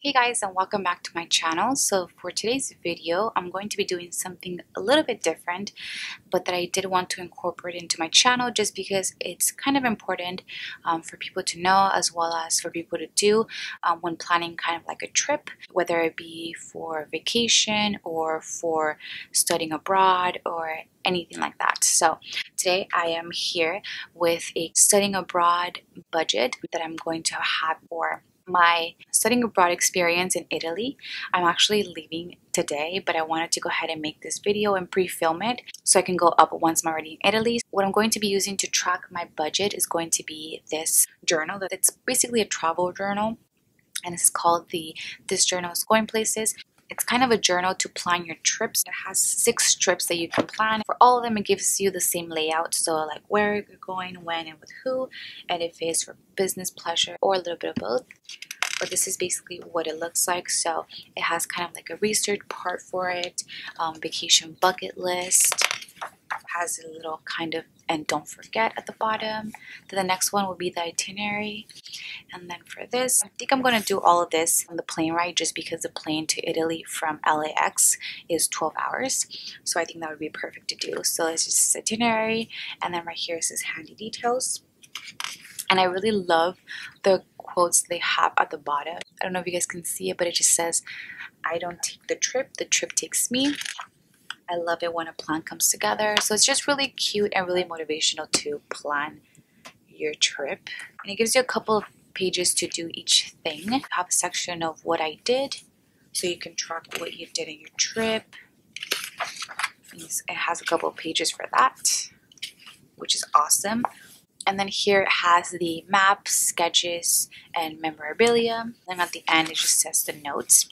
Hey guys, and welcome back to my channel. So for today's video, I'm going to be doing something a little bit different, but that I did want to incorporate into my channel just because it's kind of important for people to know, as well as for people to do when planning kind of like a trip, whether it be for vacation or for studying abroad or anything like that. So today I am here with a studying abroad budget that I'm going to have for my studying abroad experience in Italy. I'm actually leaving today, but I wanted to go ahead and make this video and pre-film it so I can go up once I'm already in Italy. What I'm going to be using to track my budget is going to be this journal. It's basically a travel journal, and it's called This Journal is Going Places. It's kind of a journal to plan your trips. It has 6 trips that you can plan. For all of them, it gives you the same layout. So like where you're going, when, and with who, and if it's for business, pleasure, or a little bit of both. But this is basically what it looks like. So it has kind of like a research part for it, vacation bucket list, has a little kind of and don't forget at the bottom. Then the next one will be the itinerary. And then for this, I think I'm going to do all of this on the plane ride just because the plane to Italy from LAX is 12 hours. So I think that would be perfect to do. So it's just itinerary, and then right here is this handy details. And I really love the quotes they have at the bottom. I don't know if you guys can see it, but it just says, "I don't take the trip takes me." I love it when a plan comes together. So it's just really cute and really motivational to plan your trip. And it gives you a couple of pages to do each thing. I have a section of what I did, so you can track what you did in your trip. It has a couple of pages for that, which is awesome. And then here it has the maps, sketches, and memorabilia. And at the end, it just says the notes.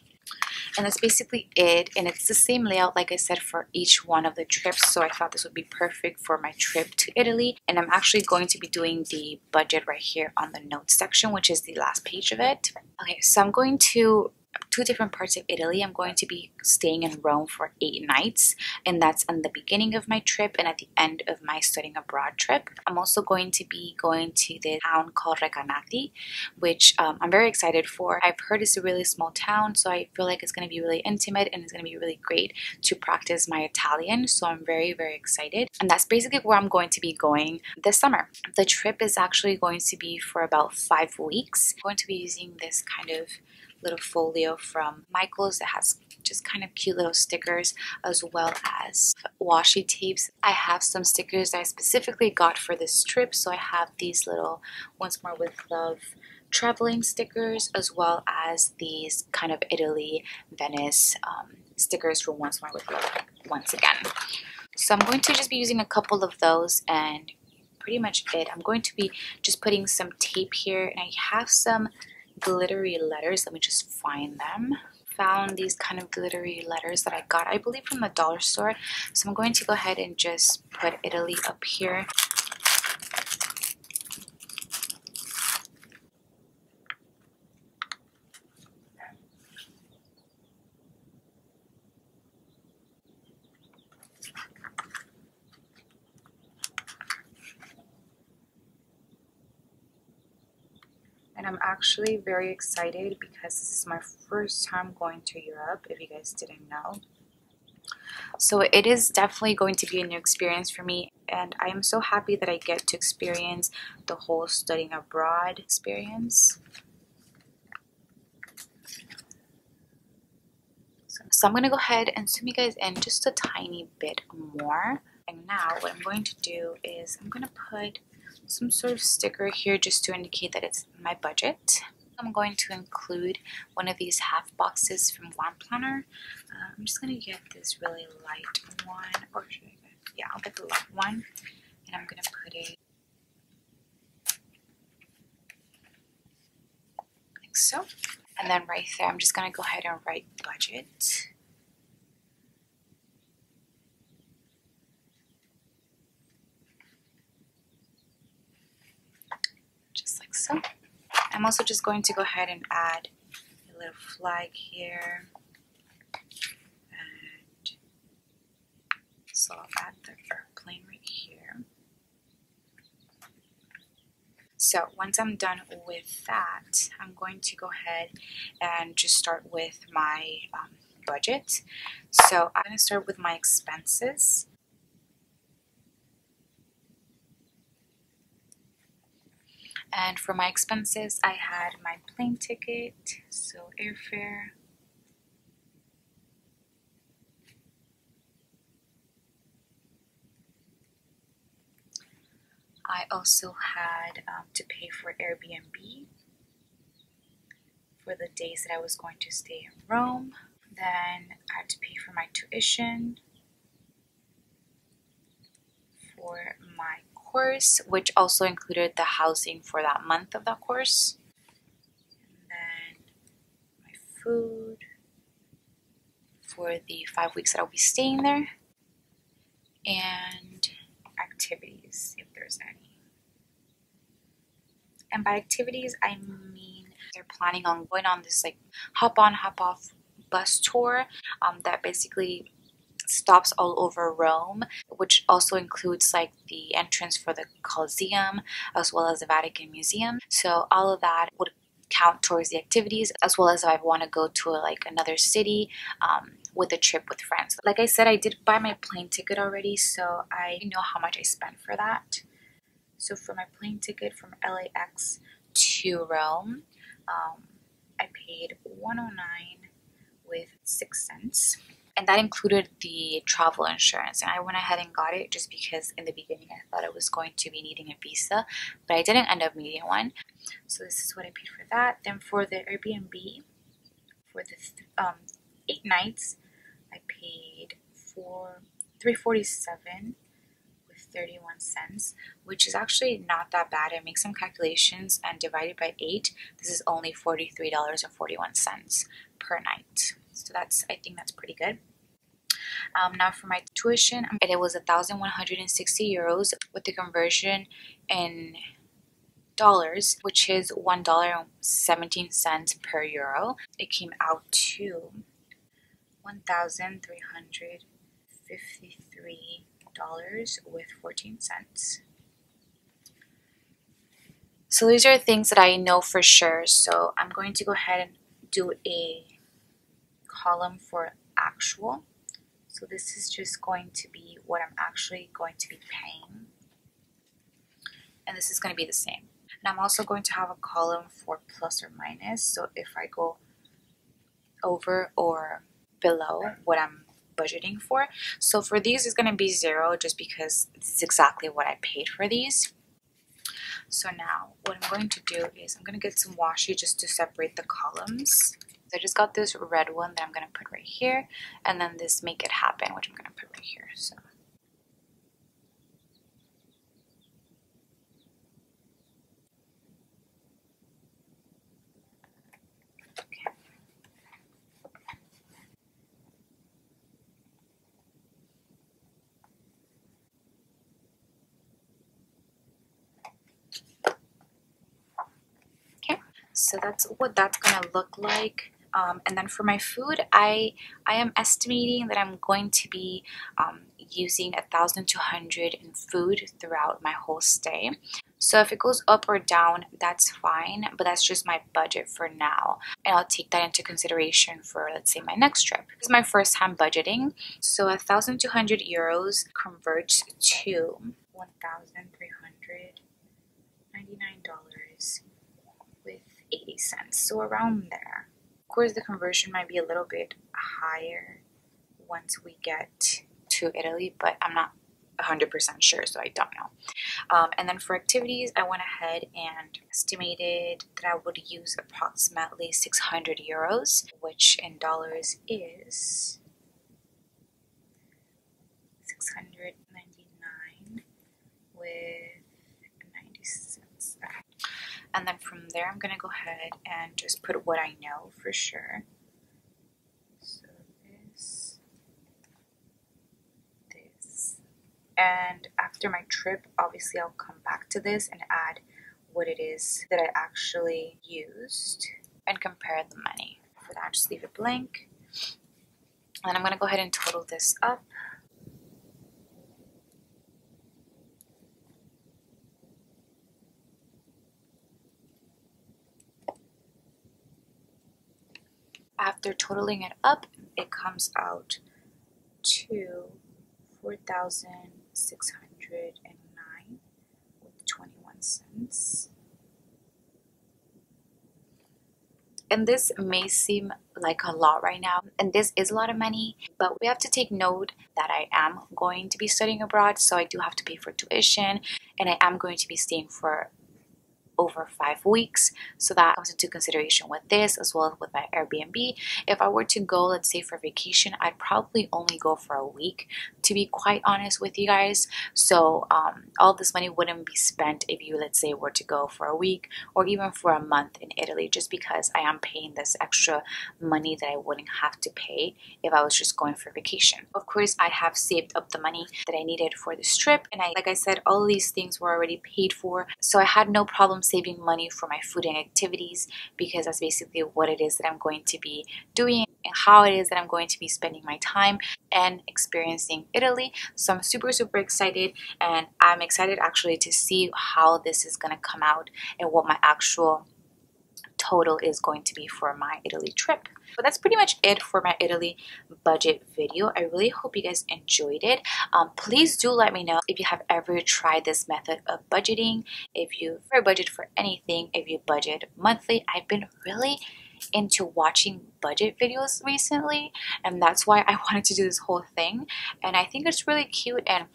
And that's basically it. And it's the same layout, like I said, for each one of the trips. So I thought this would be perfect for my trip to Italy. And I'm actually going to be doing the budget right here on the notes section, which is the last page of it. Okay, so I'm going to 2 different parts of Italy. I'm going to be staying in Rome for 8 nights, and that's in the beginning of my trip and at the end of my studying abroad trip. I'm also going to be going to the town called Recanati, which I'm very excited for. I've heard it's a really small town, so I feel like it's going to be really intimate and it's going to be really great to practice my Italian. So I'm very, very excited. And that's basically where I'm going to be going this summer. The trip is actually going to be for about 5 weeks. I'm going to be using this kind of little folio from Michael's that has just kind of cute little stickers, as well as washi tapes. I have some stickers that I specifically got for this trip, so I have these little Once More with Love traveling stickers, as well as these kind of Italy, Venice stickers for Once More with Love once again. So I'm going to just be using a couple of those, and pretty much it. I'm going to be just putting some tape here, and I have some glittery letters. Let me just find them. Found these kind of glittery letters that I got, I believe, from the dollar store. So I'm going to go ahead and just put Italy up here. And I'm actually very excited because this is my first time going to Europe, if you guys didn't know. So it is definitely going to be a new experience for me, and I am so happy that I get to experience the whole studying abroad experience. So I'm going to go ahead and zoom you guys in just a tiny bit more. And now what I'm going to do is I'm going to put some sort of sticker here just to indicate that it's my budget. I'm going to include one of these half boxes from One Planner. I'm just going to get this really light one, or should I get, yeah, I'll get the light one, and I'm going to put it like so. And then right there, I'm just going to go ahead and write budget. Just like so. I'm also just going to go ahead and add a little flag here. And so I'll add the airplane right here. So once I'm done with that, I'm going to go ahead and just start with my budget. So I'm going to start with my expenses. And for my expenses, I had my plane ticket, so airfare. I also had to pay for Airbnb for the days that I was going to stay in Rome. Then I had to pay for my tuition, for my course, which also included the housing for that month of that course. And then my food for the 5 weeks that I'll be staying there. And activities, if there's any. And by activities, I mean they're planning on going on this like hop on, hop off bus tour that basically stops all over Rome, which also includes like the entrance for the Colosseum as well as the Vatican Museum. So all of that would count towards the activities, as well as if I want to go to like another city with a trip with friends. Like I said, I did buy my plane ticket already, so I know how much I spent for that. So for my plane ticket from LAX to Rome, I paid $109 with 6 cents. And that included the travel insurance. And I went ahead and got it just because in the beginning I thought I was going to be needing a visa, but I didn't end up needing one. So this is what I paid for that. Then for the Airbnb, for the 8 nights, I paid for $347 with 31 cents, which is actually not that bad. I make some calculations and divided by 8, this is only $43.41 per night. So I think that's pretty good. Now for my tuition, it was 1,160 euros with the conversion in dollars, which is $1.17 per euro. It came out to $1,353 with 14 cents. So these are things that I know for sure. So I'm going to go ahead and do a column for actual. So this is just going to be what I'm actually going to be paying. And this is going to be the same. And I'm also going to have a column for plus or minus. So if I go over or below what I'm budgeting for. So for these, it's going to be 0 just because this is exactly what I paid for these. So now what I'm going to do is I'm going to get some washi just to separate the columns. So I just got this red one that I'm going to put right here, and then this make it happen, which I'm going to put right here. So okay. Okay, so that's what that's going to look like. And then for my food, I am estimating that I'm going to be using 1,200 in food throughout my whole stay. So if it goes up or down, that's fine, but that's just my budget for now. And I'll take that into consideration for, let's say, my next trip. This is my first time budgeting. So 1,200 euros converts to $1,399 with 80 cents. So around there. Of course, the conversion might be a little bit higher once we get to Italy, but I'm not 100% sure, so I don't know. And then for activities, I went ahead and estimated that I would use approximately 600 euros, which in dollars is 699 with 90 cents. Okay. And then from there, I'm going to go ahead and just put what I know for sure. So this. And after my trip, obviously I'll come back to this and add what it is that I actually used and compare the money. For that, just leave it blank. And then I'm going to go ahead and total this up. After totaling it up, it comes out to 4,609 with 21 cents. And this may seem like a lot right now, and this is a lot of money, but we have to take note that I am going to be studying abroad, so I do have to pay for tuition, and I am going to be staying for over 5 weeks, so that comes into consideration with this as well as with my Airbnb. If I were to go, let's say, for vacation, I'd probably only go for a week, to be quite honest with you guys. So all this money wouldn't be spent if you, let's say, were to go for a week or even for a month in Italy, just because I am paying this extra money that I wouldn't have to pay if I was just going for vacation. Of course, I have saved up the money that I needed for this trip, and like I said, all of these things were already paid for, so I had no problem saving money for my food and activities, because that's basically what it is that I'm going to be doing and how it is that I'm going to be spending my time and experiencing Italy. So I'm super excited, and I'm excited actually to see how this is going to come out and what my actual total is going to be for my Italy trip. But that's pretty much it for my Italy budget video. I really hope you guys enjoyed it. Please do let me know if you have ever tried this method of budgeting, if you ever budget for anything, if you budget monthly. I've been really into watching budget videos recently, and that's why I wanted to do this whole thing. And I think it's really cute and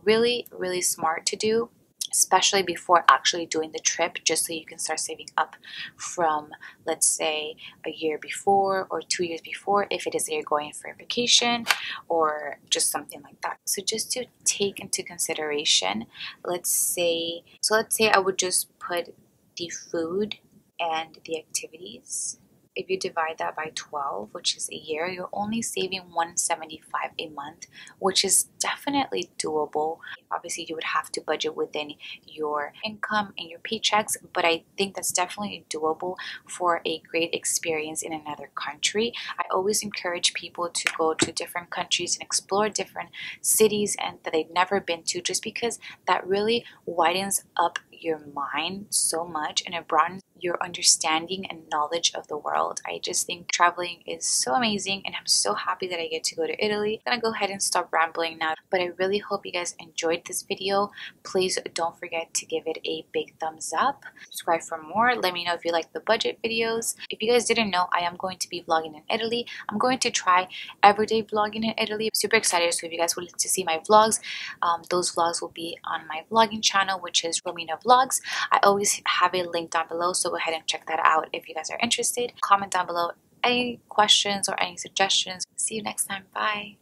really smart to do, especially before actually doing the trip, just so you can start saving up from, let's say, a year before or 2 years before, if it is that you're going for a vacation or just something like that. So just to take into consideration, let's say I would just put the food and the activities. If you divide that by 12, which is a year, you're only saving $175 a month, which is definitely doable. Obviously, you would have to budget within your income and your paychecks, but I think that's definitely doable for a great experience in another country. I always encourage people to go to different countries and explore different cities and that they've never been to, just because that really widens up your mind so much and it broadens your understanding and knowledge of the world. I just think traveling is so amazing, and I'm so happy that I get to go to Italy. I'm gonna go ahead and stop rambling now, but I really hope you guys enjoyed this video. Please don't forget to give it a big thumbs up. Subscribe for more. Let me know if you like the budget videos. If you guys didn't know, I am going to be vlogging in Italy. I'm going to try everyday vlogging in Italy. I'm super excited. So if you guys would like to see my vlogs, those vlogs will be on my vlogging channel, which is Romina Vlogs. I always have a link down below, so go ahead and check that out if you guys are interested. Comment down below any questions or any suggestions. See you next time. Bye.